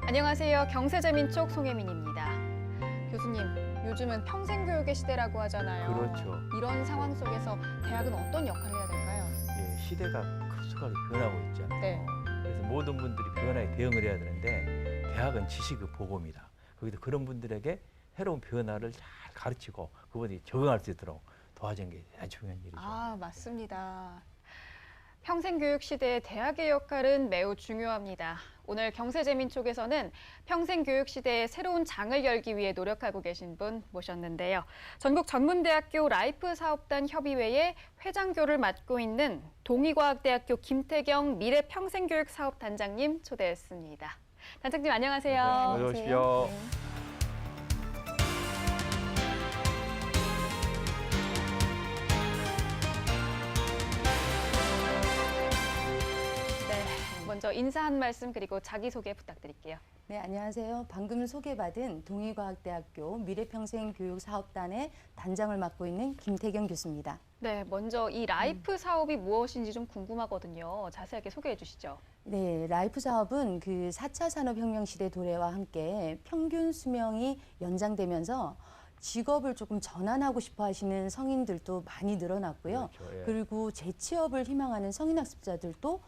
안녕하세요. 경세재민쪽 송혜민입니다. 교수님, 요즘은 평생교육의 시대라고 하잖아요. 그렇죠. 이런 상황 속에서 대학은 어떤 역할을 해야 될까요? 예, 시대가 급속하게 변하고 있잖아요. 네. 그래서 모든 분들이 변화에 대응을 해야 되는데 대학은 지식의 보고입니다. 거기서 그런 분들에게 새로운 변화를 잘 가르치고 그분이 적응할 수 있도록 도와주는 게 아주 중요한 일이죠. 아, 맞습니다. 평생교육 시대의 대학의 역할은 매우 중요합니다. 오늘 경세재민쪽에서는 평생교육 시대의 새로운 장을 열기 위해 노력하고 계신 분 모셨는데요. 전국전문대학교 라이프사업단 협의회의 회장교를 맡고 있는 동의과학대학교 김태경 미래평생교육사업단장님 초대했습니다. 단장님 안녕하세요. 네, 어서 오십시오. 네, 먼저 인사 한 말씀 그리고 자기소개 부탁드릴게요. 네, 안녕하세요. 방금 소개받은 동의과학대학교 미래평생교육사업단의 단장을 맡고 있는 김태경 교수입니다. 네, 먼저 이 라이프 사업이 무엇인지 좀 궁금하거든요. 자세하게 소개해 주시죠. 네, 라이프 사업은 그 4차 산업혁명 시대 도래와 함께 평균 수명이 연장되면서 직업을 조금 전환하고 싶어 하시는 성인들도 많이 늘어났고요. 그렇죠, 예. 그리고 재취업을 희망하는 성인학습자들도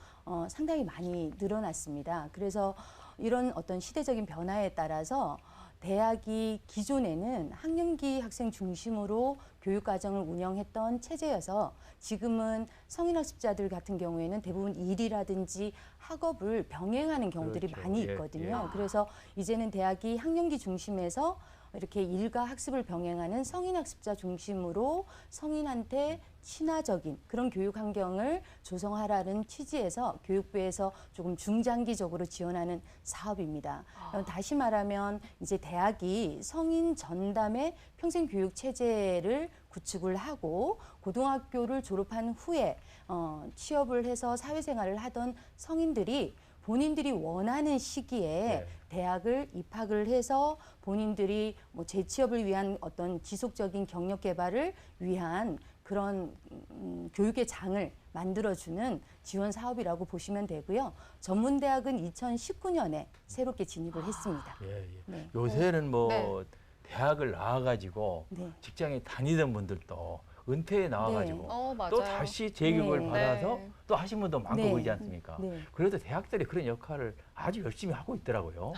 상당히 많이 늘어났습니다. 그래서 이런 어떤 시대적인 변화에 따라서 대학이 기존에는 학년기 학생 중심으로 교육과정을 운영했던 체제여서 지금은 성인학습자들 같은 경우에는 대부분 일이라든지 학업을 병행하는 경우들이 그렇죠. 많이 예, 있거든요. 예. 그래서 이제는 대학이 학년기 중심에서 이렇게 일과 학습을 병행하는 성인학습자 중심으로 성인한테 친화적인 그런 교육 환경을 조성하라는 취지에서 교육부에서 조금 중장기적으로 지원하는 사업입니다. 다시 말하면 이제 대학이 성인 전담의 평생교육 체제를 구축을 하고 고등학교를 졸업한 후에 취업을 해서 사회생활을 하던 성인들이 본인들이 원하는 시기에 네. 대학을 입학을 해서 본인들이 뭐 재취업을 위한 어떤 지속적인 경력 개발을 위한 그런 교육의 장을 만들어주는 지원 사업이라고 보시면 되고요. 전문대학은 2019년에 새롭게 진입을 했습니다. 예, 예. 네. 요새는 뭐 네. 대학을 나와가지고 네. 직장에 다니던 분들도 은퇴에 나와가지고 맞아요. 또 다시 재교육을 네. 받아서 네. 또 하신 분도 많고 네. 그러지 않습니까? 네. 그래도 대학들이 그런 역할을 아주 열심히 하고 있더라고요.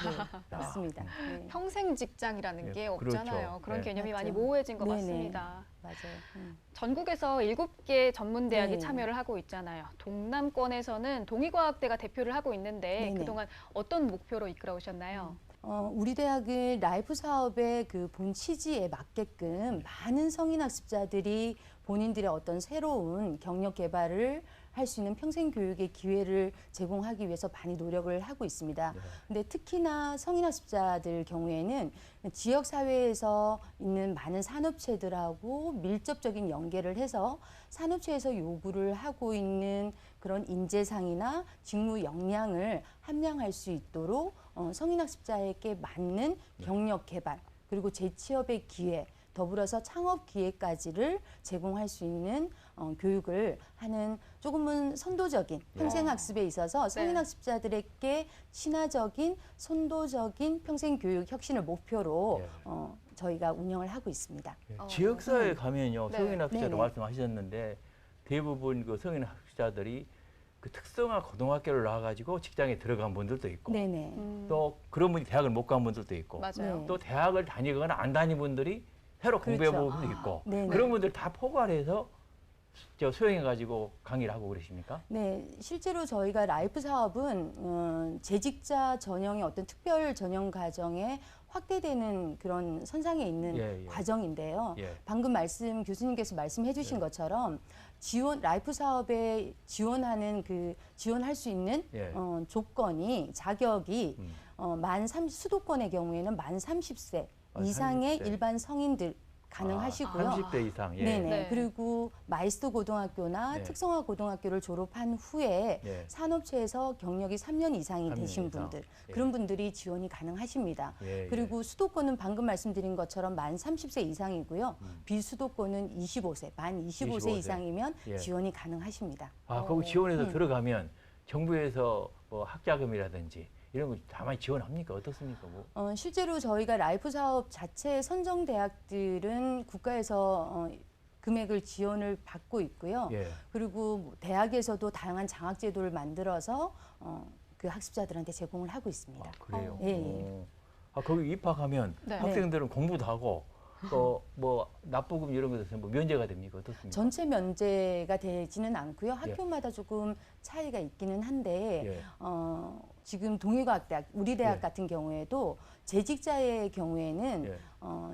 맞습니다. 네. 평생 직장이라는 예, 게 없잖아요. 그렇죠. 그런 네. 개념이 많이 맞죠. 모호해진 것 네네. 같습니다. 맞아요. 전국에서 7개 전문대학이 네. 참여를 하고 있잖아요. 동남권에서는 동의과학대가 대표를 하고 있는데 네네. 그동안 어떤 목표로 이끌어 오셨나요? 우리 대학은 라이프 사업의 그 본 취지에 맞게끔 많은 성인학습자들이 본인들의 어떤 새로운 경력 개발을 할 수 있는 평생 교육의 기회를 제공하기 위해서 많이 노력을 하고 있습니다. 네. 근데 특히나 성인학습자들 경우에는 지역 사회에서 있는 많은 산업체들하고 밀접적인 연계를 해서 산업체에서 요구를 하고 있는 그런 인재상이나 직무 역량을 함량할 수 있도록 성인학습자에게 맞는 경력 개발 그리고 재취업의 기회 더불어서 창업 기회까지를 제공할 수 있는 교육을 하는 조금은 선도적인 평생학습에 있어서 성인학습자들에게 친화적인 선도적인 평생교육 혁신을 목표로 예. 저희가 운영을 하고 있습니다. 예. 지역사회에 가면요, 네. 성인학습자로 네네. 말씀하셨는데 대부분 그 성인학습자들이 그 특성화 고등학교를 나와가지고 직장에 들어간 분들도 있고 네네. 또 그런 분이 대학을 못 간 분들도 있고 맞아요. 네. 또 대학을 다니거나 안 다닌 분들이 새로 공부해 그렇죠. 본 분도 있고 네네. 그런 분들 다 포괄해서 수용해가지고 강의를 하고 그러십니까? 네, 실제로 저희가 라이프 사업은 재직자 전형의 어떤 특별 전형 과정에 확대되는 그런 선상에 있는 예, 예. 과정인데요. 예. 방금 교수님께서 말씀해 주신 것처럼 라이프 사업에 지원할 수 있는 예. 조건이, 자격이 수도권의 경우에는 만 30세 만 이상의 30세. 일반 성인들 가능하시고요. 30대 이상. 예. 네네. 네. 그리고 마이스터 고등학교나 네. 특성화 고등학교를 졸업한 후에 예. 산업체에서 경력이 3년 이상이 3년 되신 이상. 분들, 예. 그런 분들이 지원이 가능하십니다. 예, 그리고 수도권은 방금 말씀드린 것처럼 만 30세 이상이고요. 음. 비수도권은 25세, 만 25세 25세. 이상이면 예. 지원이 가능하십니다. 거기 지원해서 음. 들어가면 정부에서 뭐 학자금이라든지 이런 거 다만 지원합니까? 어떻습니까? 뭐. 실제로 저희가 라이프 사업 자체 선정 대학들은 국가에서 금액을 지원을 받고 있고요. 예. 그리고 뭐 대학에서도 다양한 장학 제도를 만들어서 그 학습자들한테 제공을 하고 있습니다. 그래요. 예, 예. 거기 입학하면 네. 학생들은 공부도 하고 또 뭐 납부금 이런 것에서 뭐 면제가 됩니까? 어떻습니까? 전체 면제가 되지는 않고요. 학교마다 조금 차이가 있기는 한데 예. 지금 동의과학대학, 우리 대학 예. 같은 경우에도 재직자의 경우에는 예.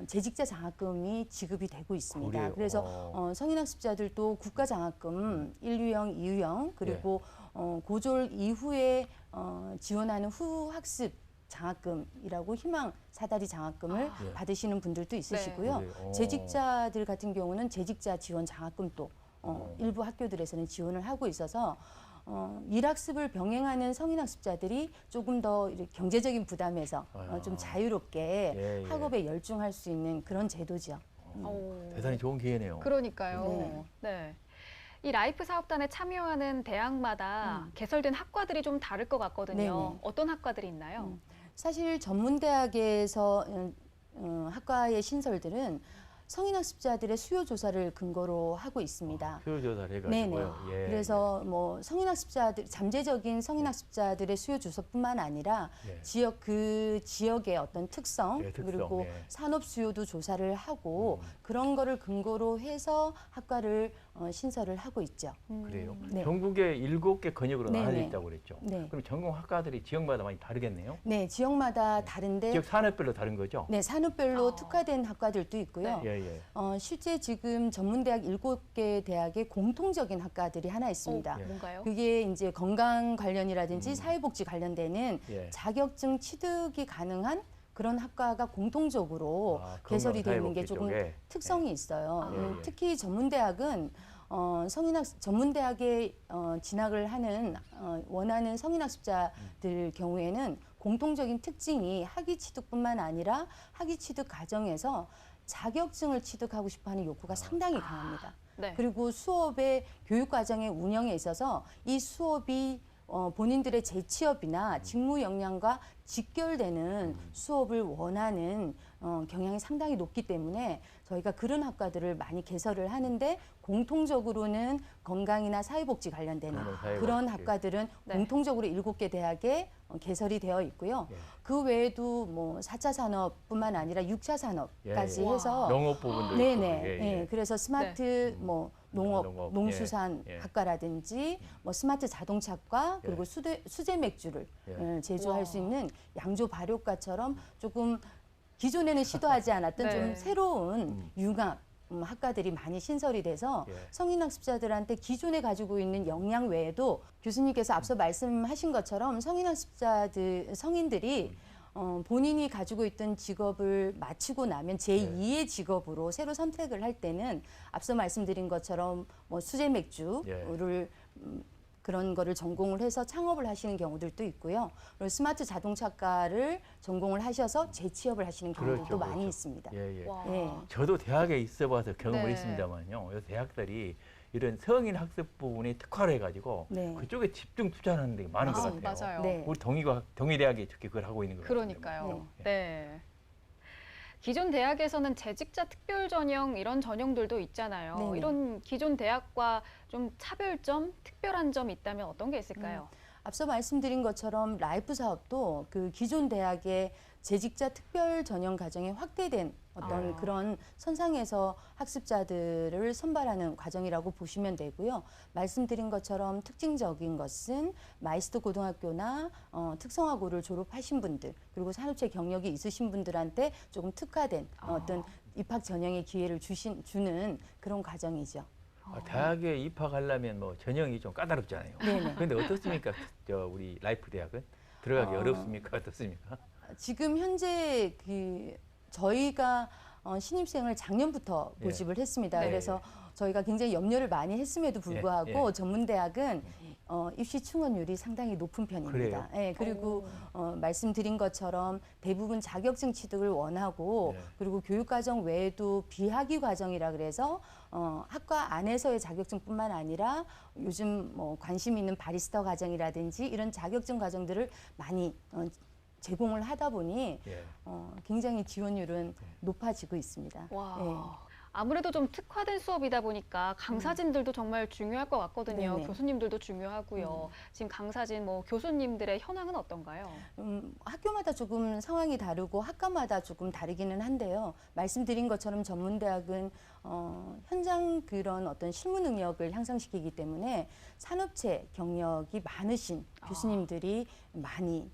재직자 장학금이 지급이 되고 있습니다. 그래요? 그래서 성인학습자들도 국가장학금 1유형, 2유형 그리고 고졸 이후에 지원하는 후학습 장학금이라고 희망 사다리 장학금을 예. 받으시는 분들도 있으시고요. 그래요? 재직자들 같은 경우는 재직자 지원 장학금도 일부 학교들에서는 지원을 하고 있어서 일학습을 병행하는 성인학습자들이 조금 더 이렇게 경제적인 부담에서 좀 자유롭게 예, 예. 학업에 열중할 수 있는 그런 제도죠. 대단히 좋은 기회네요. 그러니까요. 네. 이 라이프 사업단에 참여하는 대학마다 개설된 학과들이 좀 다를 것 같거든요. 네네. 어떤 학과들이 있나요? 사실 전문대학에서 학과의 신설들은 성인학습자들의 수요 조사를 근거로 하고 있습니다. 수요 조사를 네네. 해가지고요. 예, 그래서 뭐 성인학습자들 잠재적인 성인학습자들의 수요 조사뿐만 아니라 예. 그 지역의 어떤 특성, 예, 특성, 그리고 예. 산업 수요도 조사를 하고 그런 거를 근거로 해서 학과를 신설을 하고 있죠. 그래요. 네. 전국에 7개 권역으로 나눠져 네네. 있다고 그랬죠. 네. 그럼 전공 학과들이 지역마다 많이 다르겠네요. 네, 지역마다 다른데 지역 산업별로 다른 거죠? 네, 산업별로 특화된 학과들도 있고요. 예, 예. 실제 지금 전문대학 7개 대학에 공통적인 학과들이 하나 있습니다. 예. 뭔가요? 그게 이제 건강 관련이라든지 사회복지 관련되는 예. 자격증 취득이 가능한 그런 학과가 공통적으로 개설이 되어 있는 게 조금 특성이 있어요. 예. 특히 전문대학은 전문대학에 진학을 하는 원하는 성인학습자들 경우에는 공통적인 특징이 학위 취득뿐만 아니라 학위 취득 과정에서 자격증을 취득하고 싶어하는 욕구가 상당히 강합니다. 네. 그리고 수업의 교육 과정의 운영에 있어서 이 수업이 본인들의 재취업이나 직무 역량과 직결되는 수업을 원하는 경향이 상당히 높기 때문에 저희가 그런 학과들을 많이 개설을 하는데 공통적으로는 건강이나 사회복지 관련되는 그런 학과들은 네. 공통적으로 7개 대학에 개설이 되어 있고요. 예. 그 외에도 뭐 4차 산업뿐만 아니라 6차 산업까지 예, 예. 해서 농업 부분도 네네. 있고. 예, 그래서 스마트 뭐 농업, 농업, 농수산 예, 예. 학과라든지 뭐 스마트 자동차과 그리고 수제 맥주를 예. 제조할 와. 수 있는 양조 발효과처럼 조금 기존에는 시도하지 않았던 네. 좀 새로운 융합 학과들이 많이 신설이 돼서 예. 성인학습자들한테 기존에 가지고 있는 역량 외에도 교수님께서 앞서 말씀하신 것처럼 성인들이 본인이 가지고 있던 직업을 마치고 나면 제2의 직업으로 새로 선택을 할 때는 앞서 말씀드린 것처럼 뭐 수제 맥주를 그런 거를 전공을 해서 창업을 하시는 경우들도 있고요. 그리고 스마트 자동차과를 전공을 하셔서 재취업을 하시는 경우들도 그렇죠, 많이 그렇죠. 있습니다. 예, 예. 와. 예. 저도 대학에 있어봐서 경험을 네. 했습니다만요. 요새 대학들이 이런 성인 학습 부분에 특화를 해가지고 네. 그쪽에 집중 투자하는 데 많은 것 같아요. 맞아요. 네. 우리 동의대학이 특히 그걸 하고 있는 거예요. 그러니까요. 네. 기존 대학에서는 재직자 특별 전형 이런 전형들도 있잖아요. 네네. 이런 기존 대학과 좀 차별점, 특별한 점 있다면 어떤 게 있을까요? 앞서 말씀드린 것처럼 라이프 사업도 그 기존 대학의 재직자 특별 전형 과정에 확대된 어떤 그런 선상에서 학습자들을 선발하는 과정이라고 보시면 되고요. 말씀드린 것처럼 특징적인 것은 마이스터 고등학교나 특성화고를 졸업하신 분들 그리고 산업체 경력이 있으신 분들한테 조금 특화된 어떤 입학 전형의 기회를 주는 그런 과정이죠. 대학에 입학하려면 뭐 전형이 좀 까다롭잖아요. 네네. 그런데 어떻습니까? 우리 라이프 대학은 들어가기 어렵습니까? 어떻습니까? 지금 현재 저희가 신입생을 작년부터 예. 모집을 했습니다. 네. 그래서 저희가 굉장히 염려를 많이 했음에도 불구하고 예. 전문대학은 입시 충원율이 상당히 높은 편입니다. 예, 그리고 말씀드린 것처럼 대부분 자격증 취득을 원하고 네. 그리고 교육과정 외에도 비학위 과정이라 그래서 학과 안에서의 자격증뿐만 아니라 요즘 뭐 관심 있는 바리스타 과정이라든지 이런 자격증 과정들을 많이 제공을 하다 보니 예. 굉장히 지원율은 높아지고 있습니다. 와. 예. 아무래도 좀 특화된 수업이다 보니까 강사진들도 정말 중요할 것 같거든요. 네네. 교수님들도 중요하고요. 지금 강사진 뭐 교수님들의 현황은 어떤가요? 학교마다 조금 상황이 다르고 학과마다 조금 다르기는 한데요. 말씀드린 것처럼 전문대학은 현장 그런 어떤 실무 능력을 향상시키기 때문에 산업체 경력이 많으신 교수님들이 많이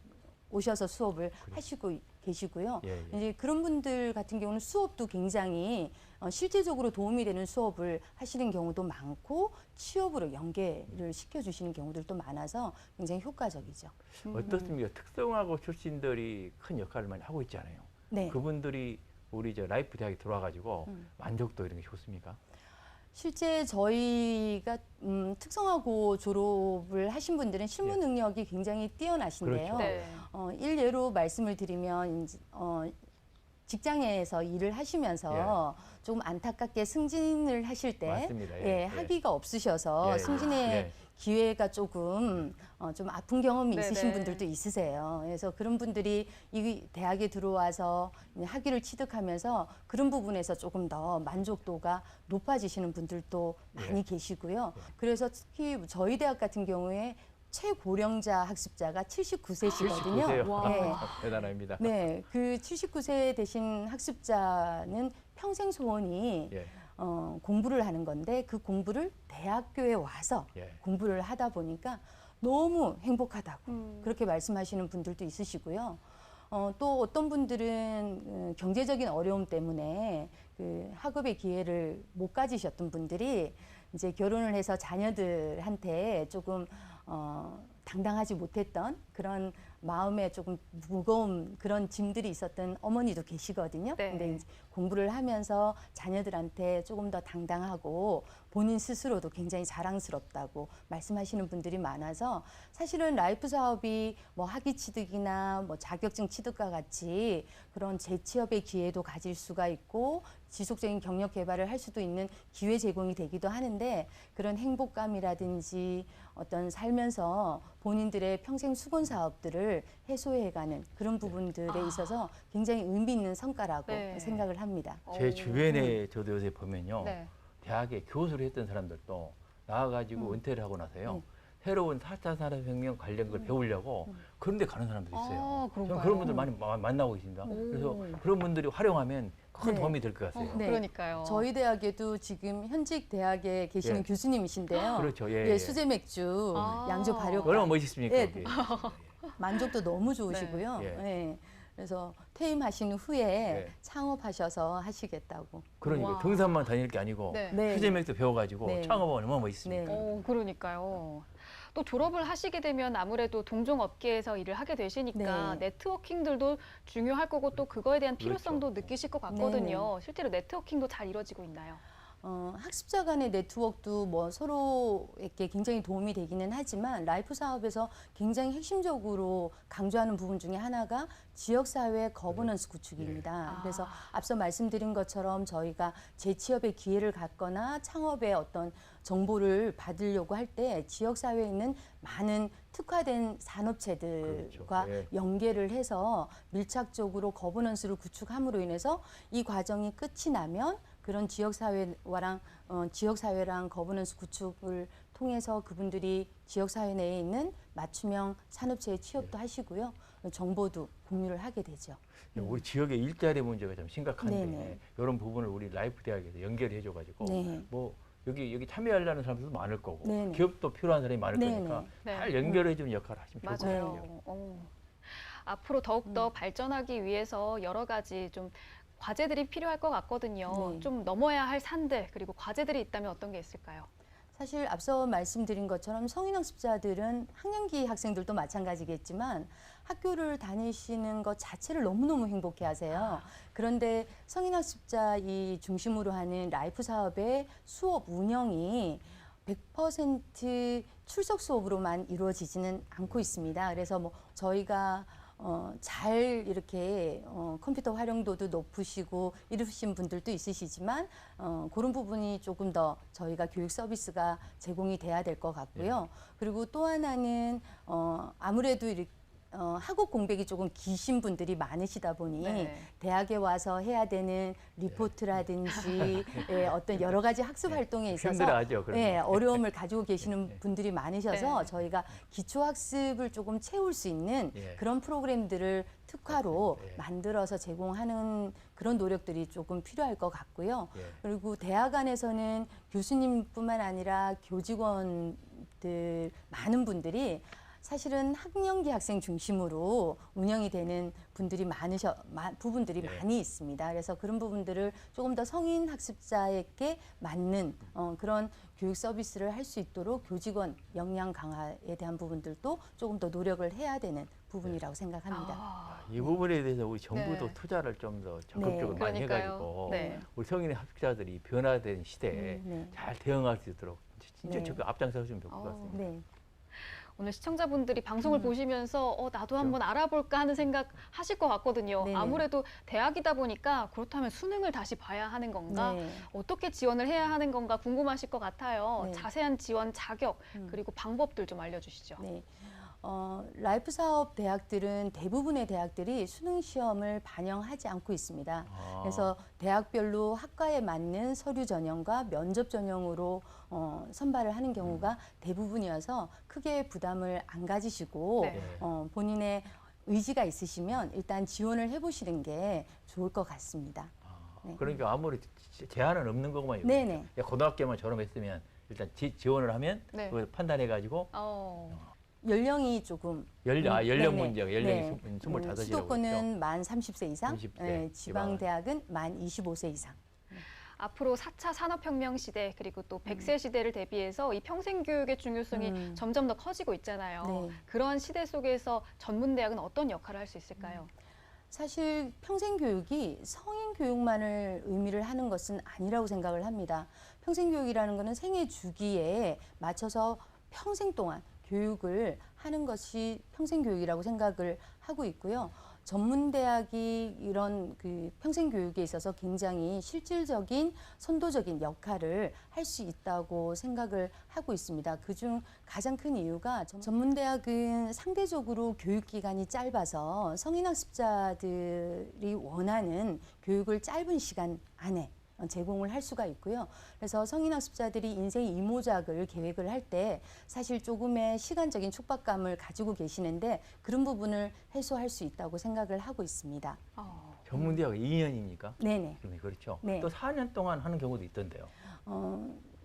오셔서 수업을 하시고 계시고요. 예, 예. 이제 그런 분들 같은 경우는 수업도 굉장히 실질적으로 도움이 되는 수업을 하시는 경우도 많고 취업으로 연계를 시켜주시는 경우들도 많아서 굉장히 효과적이죠. 어떻습니까? 특성화고 출신들이 큰 역할을 많이 하고 있잖아요. 네. 그분들이 우리 저 라이프 대학에 들어와가지고 만족도 이런 게 좋습니까? 실제 저희가 특성화고 졸업을 하신 분들은 실무 예. 능력이 굉장히 뛰어나신데요. 그렇죠. 네. 일례로 말씀을 드리면 직장에서 일을 하시면서 조금 안타깝게 승진을 하실 때 맞습니다. 예, 예, 예. 학위가 없으셔서 예, 승진의 예. 기회가 조금 좀 아픈 경험이 네네. 있으신 분들도 있으세요. 그래서 그런 분들이 이 대학에 들어와서 학위를 취득하면서 그런 부분에서 조금 더 만족도가 높아지시는 분들도 많이 예. 계시고요. 그래서 특히 저희 대학 같은 경우에 최고령자 학습자가 79세시거든요. 79세요. 와. 네. 대단합니다. 네, 그 79세 되신 학습자는 평생 소원이 예. 공부를 하는 건데 그 공부를 대학교에 와서 예. 공부를 하다 보니까 너무 행복하다고 음. 그렇게 말씀하시는 분들도 있으시고요. 또 어떤 분들은 경제적인 어려움 때문에 그 학업의 기회를 못 가지셨던 분들이 이제 결혼을 해서 자녀들한테 조금 당당하지 못했던 그런 마음에 조금 무거운 그런 짐들이 있었던 어머니도 계시거든요. 네. 근데 이제 공부를 하면서 자녀들한테 조금 더 당당하고 본인 스스로도 굉장히 자랑스럽다고 말씀하시는 분들이 많아서 사실은 라이프 사업이 뭐 학위 취득이나 뭐 자격증 취득과 같이 그런 재취업의 기회도 가질 수가 있고 지속적인 경력 개발을 할 수도 있는 기회 제공이 되기도 하는데 그런 행복감이라든지 어떤 살면서 본인들의 평생 수건 사업들을 해소해가는 그런 부분들에 있어서 굉장히 의미 있는 성과라고 네. 생각을 합니다. 제 주변에 저도 요새 보면요. 네. 대학에 교수를 했던 사람들도 나와가지고 은퇴를 하고 나서요. 음. 새로운 4차 산업혁명 관련 걸 배우려고 그런 데 가는 사람들이 있어요. 아, 저는 그런가요? 그런 분들 많이 만나고 계십니다. 그래서 그런 분들이 활용하면 큰 네. 도움이 될 것 같아요. 네. 그러니까요. 저희 대학에도 지금 현직 대학에 계시는 예. 교수님이신데요. 그렇죠. 예, 예, 예. 수제 맥주, 아. 양조 발효 얼마나 멋있습니까? 예. 그게. 만족도 너무 좋으시고요. 네. 예. 그래서 퇴임하신 후에 네. 창업하셔서 하시겠다고. 그러니까 와. 등산만 다닐 게 아니고 네. 네. 수제맥도 배워가지고 네. 창업하면 얼마나 멋있습니까? 네. 그러니까요. 또 졸업을 하시게 되면 아무래도 동종 업계에서 일을 하게 되시니까 네. 네트워킹들도 중요할 거고 또 그거에 대한 그렇죠. 필요성도 느끼실 것 같거든요. 실제로 네트워킹도 잘 이루어지고 있나요? 학습자 간의 네트워크도 뭐 서로에게 굉장히 도움이 되기는 하지만 라이프 사업에서 굉장히 핵심적으로 강조하는 부분 중에 하나가 지역사회 거버넌스 구축입니다. 그래서 앞서 말씀드린 것처럼 저희가 재취업의 기회를 갖거나 창업의 어떤 정보를 받으려고 할 때 지역사회에 있는 많은 특화된 산업체들과 그렇죠. 예. 연계를 해서 밀착적으로 거버넌스를 구축함으로 인해서 이 과정이 끝이 나면 그런 지역사회랑 거버넌스 구축을 통해서 그분들이 지역사회 내에 있는 맞춤형 산업체에 취업도 하시고요. 정보도 공유를 하게 되죠. 우리 지역의 일자리 문제가 좀 심각한데 네네. 이런 부분을 우리 라이프 대학에서 연결해줘가지고 네. 뭐 여기 참여하려는 사람들도 많을 거고 네네. 기업도 필요한 사람이 많을 네네. 거니까 네. 잘 연결해주는 역할을 하시면 좋을 것 맞아요. 같아요. 앞으로 더욱더 발전하기 위해서 여러 가지 좀 과제들이 필요할 것 같거든요. 네. 좀 넘어야 할 산들 그리고 과제들이 있다면 어떤 게 있을까요? 사실 앞서 말씀드린 것처럼 성인학습자들은 학년기 학생들도 마찬가지겠지만 학교를 다니시는 것 자체를 너무너무 행복해 하세요. 그런데 성인학습자 이 중심으로 하는 라이프 사업의 수업 운영이 100% 출석 수업으로만 이루어지지는 않고 있습니다. 그래서 뭐 저희가 잘 이렇게 컴퓨터 활용도도 높으시고 이러신 분들도 있으시지만 그런 부분이 조금 더 저희가 교육 서비스가 제공이 돼야 될 것 같고요. 그리고 또 하나는 아무래도 이렇게 학업 공백이 조금 기신 분들이 많으시다 보니 네. 대학에 와서 해야 되는 리포트라든지 예, 어떤 여러 가지 학습 활동에 있어서 힘들어하죠. 그런 예, 거. 어려움을 가지고 계시는 네. 분들이 많으셔서 네. 저희가 기초학습을 조금 채울 수 있는 예. 그런 프로그램들을 특화로 그렇습니다. 예. 만들어서 제공하는 그런 노력들이 조금 필요할 것 같고요. 예. 그리고 대학 안에서는 교수님뿐만 아니라 교직원들 많은 분들이 사실은 학년기 학생 중심으로 운영이 되는 분들이 부분들이 예. 많이 있습니다. 그래서 그런 부분들을 조금 더 성인 학습자에게 맞는 그런 교육 서비스를 할 수 있도록 교직원 역량 강화에 대한 부분들도 조금 더 노력을 해야 되는 부분이라고 생각합니다. 아, 이 부분에 대해서 우리 정부도 네. 투자를 좀 더 적극적으로 네. 많이 그러니까요. 해가지고 네. 우리 성인 학습자들이 변화된 시대에 네. 잘 대응할 수 있도록 진짜 네. 적극 앞장서주면 좋을 것 어. 같습니다. 네. 오늘 시청자분들이 방송을 보시면서 나도 한번 알아볼까 하는 생각 하실 것 같거든요. 네네. 아무래도 대학이다 보니까 그렇다면 수능을 다시 봐야 하는 건가? 네. 어떻게 지원을 해야 하는 건가 궁금하실 것 같아요. 네. 자세한 지원 자격 그리고 방법들 좀 알려주시죠. 네. 라이프 사업 대학들은 대부분의 대학들이 수능 시험을 반영하지 않고 있습니다. 아. 그래서 대학별로 학과에 맞는 서류 전형과 면접 전형으로 선발을 하는 경우가 대부분이어서 크게 부담을 안 가지시고 네. 본인의 의지가 있으시면 일단 지원을 해보시는 게 좋을 것 같습니다. 네. 그러니까 아무리 제한은 없는 거구만. 네네. 고등학교만 졸업했으면 일단 지원을 하면 네. 그걸 판단해가지고 연령이 조금 연령 네네. 문제가 연령이 네. 25이라고 했죠. 수도권은 만 30세 이상, 30세, 네, 지방 대학은 만 25세 이상. 앞으로 4차 산업혁명 시대 그리고 또 100세 시대를 대비해서 이 평생교육의 중요성이 점점 더 커지고 있잖아요. 네. 그런 시대 속에서 전문대학은 어떤 역할을 할 수 있을까요? 사실 평생교육이 성인 교육만을 의미를 하는 것은 아니라고 생각을 합니다. 평생교육이라는 것은 생애 주기에 맞춰서 평생 동안 교육을 하는 것이 평생교육이라고 생각을 하고 있고요. 전문대학이 이런 그 평생교육에 있어서 굉장히 실질적인 선도적인 역할을 할 수 있다고 생각을 하고 있습니다. 그중 가장 큰 이유가 전문대학은 상대적으로 교육기간이 짧아서 성인학습자들이 원하는 교육을 짧은 시간 안에 제공을 할 수가 있고요. 그래서 성인학습자들이 인생 이모작을 계획을 할 때 사실 조금의 시간적인 촉박감을 가지고 계시는데 그런 부분을 해소할 수 있다고 생각을 하고 있습니다. 전문대학 2년이니까. 네네. 그렇죠. 네. 또 4년 동안 하는 경우도 있던데요.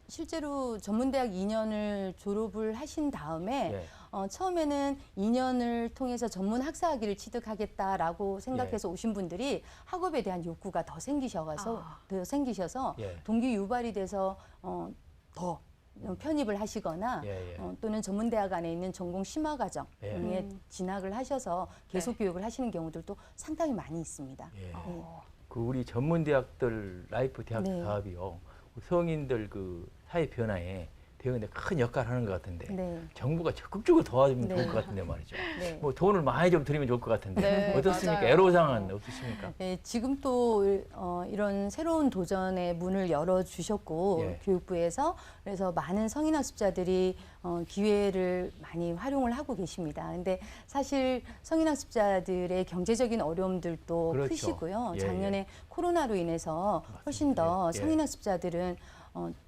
실제로 전문대학 2년을 졸업을 하신 다음에 예. 처음에는 2년을 통해서 전문 학사학위를 취득하겠다라고 생각해서 오신 분들이 학업에 대한 욕구가 더 생기셔서 예. 동기 유발이 돼서 더 편입을 하시거나 예, 예. 또는 전문대학 안에 있는 전공 심화과정에 예. 진학을 하셔서 계속 교육을 하시는 경우들도 상당히 많이 있습니다. 예. 네. 그 우리 전문대학들 라이프 대학 네. 사업이요. 성인들 그 사회 변화에 대응에 큰 역할을 하는 것 같은데 네. 정부가 적극적으로 도와주면 네. 좋을 것 같은데 말이죠. 네. 뭐 돈을 많이 좀 드리면 좋을 것 같은데 네, 어떻습니까? 맞아요. 애로사항은 없으십니까? 네, 지금 또 이런 새로운 도전의 문을 열어주셨고 예. 교육부에서 그래서 많은 성인학습자들이 기회를 많이 활용을 하고 계십니다. 근데 사실 성인학습자들의 경제적인 어려움들도 그렇죠. 크시고요. 예, 작년에 코로나로 인해서 훨씬 더 예, 예. 성인학습자들은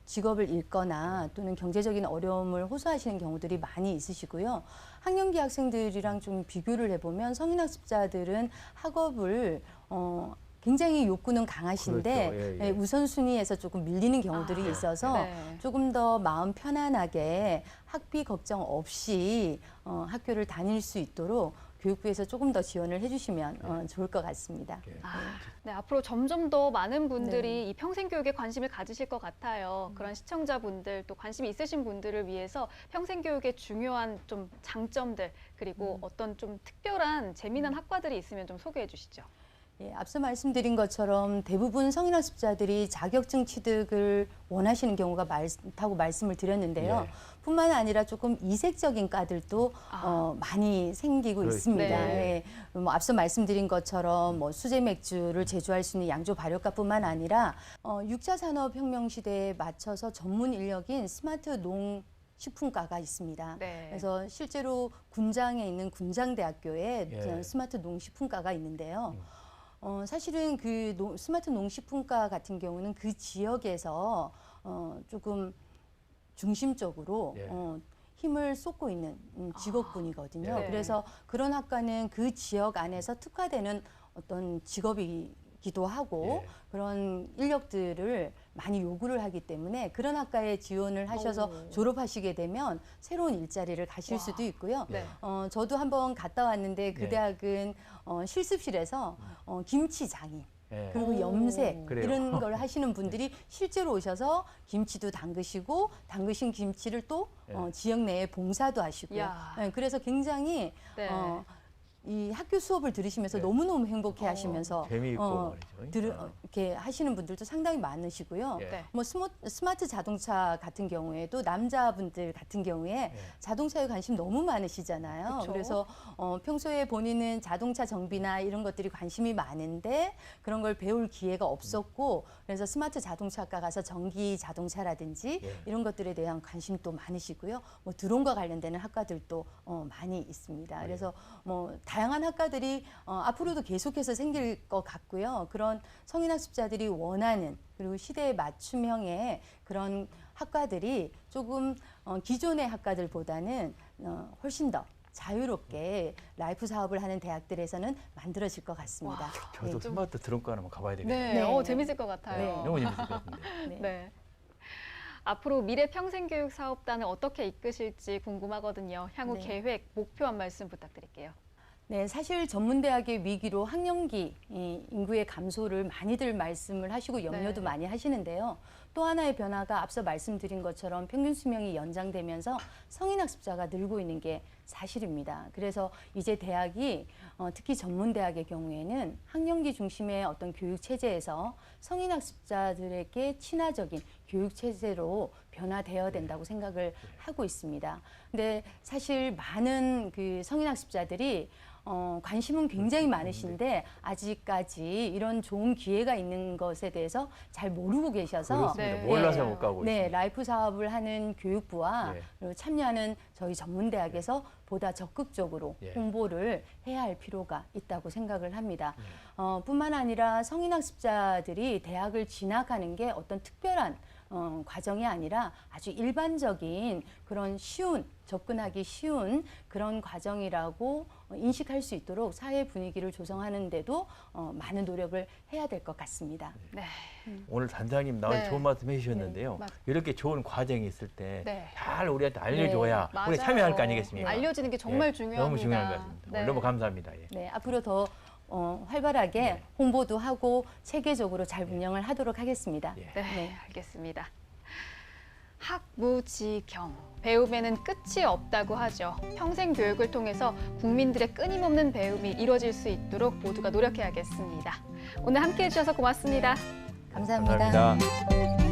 직업을 잃거나 또는 경제적인 어려움을 호소하시는 경우들이 많이 있으시고요. 학년기 학생들이랑 좀 비교를 해보면 성인학습자들은 학업을 굉장히 욕구는 강하신데 그렇죠. 예, 예. 예, 우선순위에서 조금 밀리는 경우들이 있어서 네. 조금 더 마음 편안하게 학비 걱정 없이 학교를 다닐 수 있도록 교육부에서 조금 더 지원을 해주시면 좋을 것 같습니다. 네, 앞으로 점점 더 많은 분들이 이 평생교육에 관심을 가지실 것 같아요. 그런 시청자분들 또 관심이 있으신 분들을 위해서 평생교육의 중요한 좀 장점들 그리고 어떤 좀 특별한 재미난 학과들이 있으면 좀 소개해 주시죠. 예, 앞서 말씀드린 것처럼 대부분 성인학습자들이 자격증 취득을 원하시는 경우가 많다고 말씀을 드렸는데요. 예. 뿐만 아니라 조금 이색적인 과들도 많이 생기고 있습니다. 네. 예, 뭐 앞서 말씀드린 것처럼 뭐 수제 맥주를 제조할 수 있는 양조 발효과뿐만 아니라 6차 산업혁명 시대에 맞춰서 전문 인력인 스마트 농식품과가 있습니다. 네. 그래서 실제로 군장에 있는 군장대학교에 예. 스마트 농식품과가 있는데요. 사실은 그 스마트 농식품과 같은 경우는 그 지역에서 조금 중심적으로 예. 힘을 쏟고 있는 직업군이거든요. 네. 그래서 그런 학과는 그 지역 안에서 특화되는 어떤 직업이기도 하고 예. 그런 인력들을 많이 요구를 하기 때문에 그런 학과에 지원을 하셔서 졸업하시게 되면 새로운 일자리를 가실 수도 있고요. 네. 저도 한번 갔다 왔는데 그 네. 대학은 실습실에서 김치장인 예. 그리고 염색 그래요. 이런 걸 하시는 분들이 실제로 오셔서 김치도 담그시고 담그신 김치를 또 예. 지역 내에 봉사도 하시고요. 이야. 네, 그래서 굉장히 네. 이 학교 수업을 들으시면서 네. 너무너무 행복해 하시면서 재미있고 말이죠. 이렇게 하시는 분들도 상당히 많으시고요. 예. 네. 뭐 스마트 자동차 같은 경우에도 남자분들 같은 경우에 자동차에 관심 너무 많으시잖아요. 그쵸. 그래서 평소에 본인은 자동차 정비나 이런 것들이 관심이 많은데 그런 걸 배울 기회가 없었고 그래서 스마트 자동차과 가서 전기 자동차라든지 예. 이런 것들에 대한 관심도 많으시고요. 뭐 드론과 관련되는 학과들도 많이 있습니다. 그래서 뭐 다양한 학과들이 앞으로도 계속해서 생길 것 같고요. 그런 성인학습자들이 원하는 그리고 시대에 맞춤형의 그런 학과들이 조금 기존의 학과들보다는 훨씬 더 자유롭게 라이프 사업을 하는 대학들에서는 만들어질 것 같습니다. 저도 스마트 드론과 한번 가봐야 되겠네요. 네. 네. 재밌을 것 같아요. 너무 재밌을 것 같은데. 네. 네. 앞으로 미래 평생교육 사업단을 어떻게 이끄실지 궁금하거든요. 향후 네. 계획, 목표 한 말씀 부탁드릴게요. 네, 사실 전문대학의 위기로 학령기 인구의 감소를 많이들 말씀을 하시고 염려도 네. 많이 하시는데요. 또 하나의 변화가 앞서 말씀드린 것처럼 평균 수명이 연장되면서 성인학습자가 늘고 있는 게 사실입니다. 그래서 이제 대학이 특히 전문대학의 경우에는 학령기 중심의 어떤 교육 체제에서 성인학습자들에게 친화적인 교육 체제로 변화되어야 된다고 생각을 하고 있습니다. 근데 사실 많은 그 성인학습자들이 관심은 굉장히 많으신데 아직까지 이런 좋은 기회가 있는 것에 대해서 잘 모르고 계셔서 그렇습니다. 네. 몰라서 못 가고 네, 있습니다. 라이프 사업을 하는 교육부와 예. 그리고 참여하는 저희 전문대학에서 보다 적극적으로 예. 홍보를 해야 할 필요가 있다고 생각을 합니다. 뿐만 아니라 성인학습자들이 대학을 진학하는 게 어떤 특별한 과정이 아니라 아주 일반적인 그런 접근하기 쉬운 그런 과정이라고 인식할 수 있도록 사회 분위기를 조성하는데도 많은 노력을 해야 될 것 같습니다. 네. 오늘 단장님 나와서 네. 좋은 말씀 해주셨는데요. 네, 맞- 이렇게 좋은 과정이 있을 때 네. 잘 우리한테 알려줘야 맞아요. 우리 참여할 거 아니겠습니까? 알려지는 게 정말 예, 중요합니다. 너무 중요한 것 같습니다. 네. 오늘 너무 감사합니다. 예. 네, 앞으로 더 활발하게 홍보도 하고 체계적으로 잘 운영을 하도록 하겠습니다. 예. 네, 알겠습니다. 학무지경, 배움에는 끝이 없다고 하죠. 평생 교육을 통해서 국민들의 끊임없는 배움이 이루어질 수 있도록 모두가 노력해야겠습니다. 오늘 함께해 주셔서 고맙습니다. 감사합니다. 감사합니다.